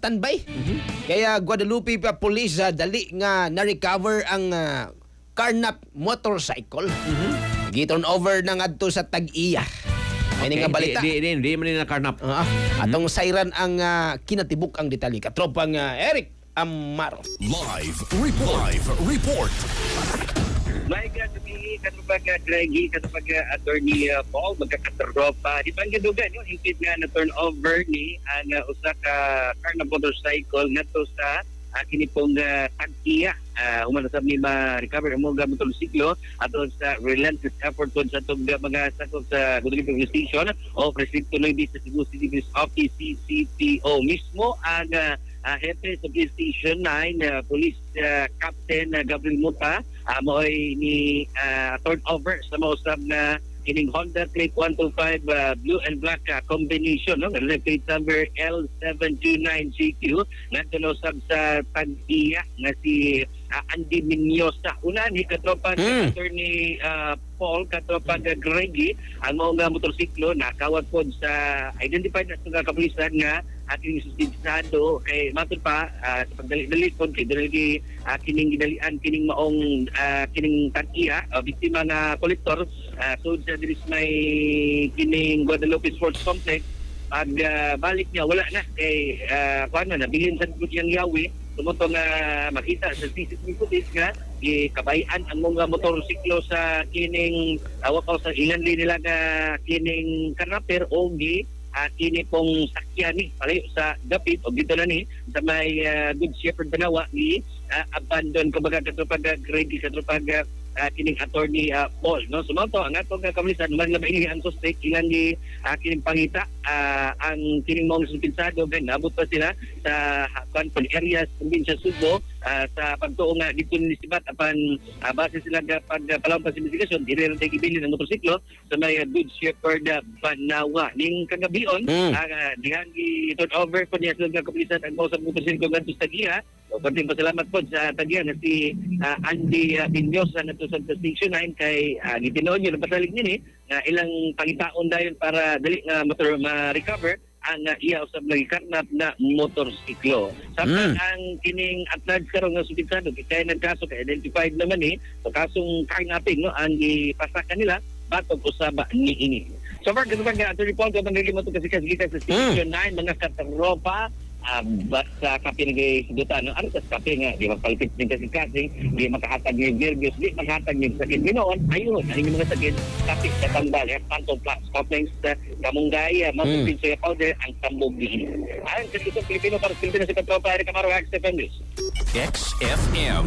standby. Kaya Guadalupe pa police dali nga na-recover ang carnap motorcycle. Giturn over na ngadto sa Tag-iya. May nga balita. Di man na karnap. Atong siren ang kinatibuk ang detalye. Katropang Eric Amaro. Live report. May gabi katupag Greggy, katupag Attorney Paul, magkakatropa. Di ba ang gadugan yung hingkit nga na turnover ni ang usa ka car na motorcycle nga to sa kinipong Tag-iya. Humanasab ni ma-recover ang mga motorsiklo ato sa relentless effort ko sa itong mga sakop sa Guadalupe Police Station o Precinct Tuloy sa Cebu City Police Office CCTO. Mismo ang hepe sa Police Station 9, Police Captain Gabriel Muta, mo'y ni turnover sa mausap na kining Honda Click 125 blue and black combination, no? Plate number L729GQ nagtunosab sa Tag-iya nga si Andy Minyosa. Una ni katropa Attorney Paul, katropa Greggy, ang mga motorsiklo nakawat po sa identified na sa kapulisan nga ating suspensado kay matod pa sa pagdali-dali po kay dali kining gidalian kining maong kining Tag-iya biktima na kolektor so sa diris may kining Guadalupe Sports Complex. Pag balik niya wala na kay kuano na bilin sa yang yawi tumuto nga makita sa CCTV footage nga kabayan ang mga motorsiklo sa kining wakaw sa ilan nila nga kining kanaper o kini pong sakyan ni palayo sa dapit o dito na ni sa may Good Shepherd Banawa ni abandon kumbaga katupag Grady katupag kining Attorney Paul, no? Sumonto ang atong kapulisan man labaini ang suspect ilan ni kining pangita ang kining mga suspensado ben nabot pa sila sa Concord areas probinsya Subo sa pagtuo nga dito ni Sibat apan base sila pag palawang sa investigasyon dire ra gibilin ang motorsiklo sa may Good Shepherd Banawa ning kagabion dihan gi-turn over po niya sa kapulisan ang mga motorsiklo ngadto sa Tag-iya. Pagting pasalamat po sa Tag-iya na si Andy Minyosa na to sa Station 9 kay gitinoon nyo napasalig nini na ilang pangitaon dahil para dali nga motor ma-recover ang iya usab lagi karnap na motorsiklo. Samtang ang kining at large karon nga suspensado kay nagkaso kay identified naman ni so kasong kidnapping no ang ipasakan nila batog usaba ni ini. So far ganun nga Attorney Paul ko mangilimot kasi kita sa Station 9 mga katropa basta kape nagay-sudutan. Ano sa kape nga, di magpalipit ng kasing-kasing, di makahatag ng nervyos, di makahatag ng sakit. Ginoon, ayun, ang mga sakit, kape sa tambal, pantong plus, complex, kamunggay, mapupinsoy powder, ang tambog din. Ayon, kasi itong Pilipino para sa Pilipino sa katropa, Eric Amaro, XFM News. XFM.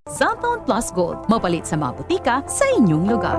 Cellphone Plus Gold, mapalit sa mga butika sa inyong lugar.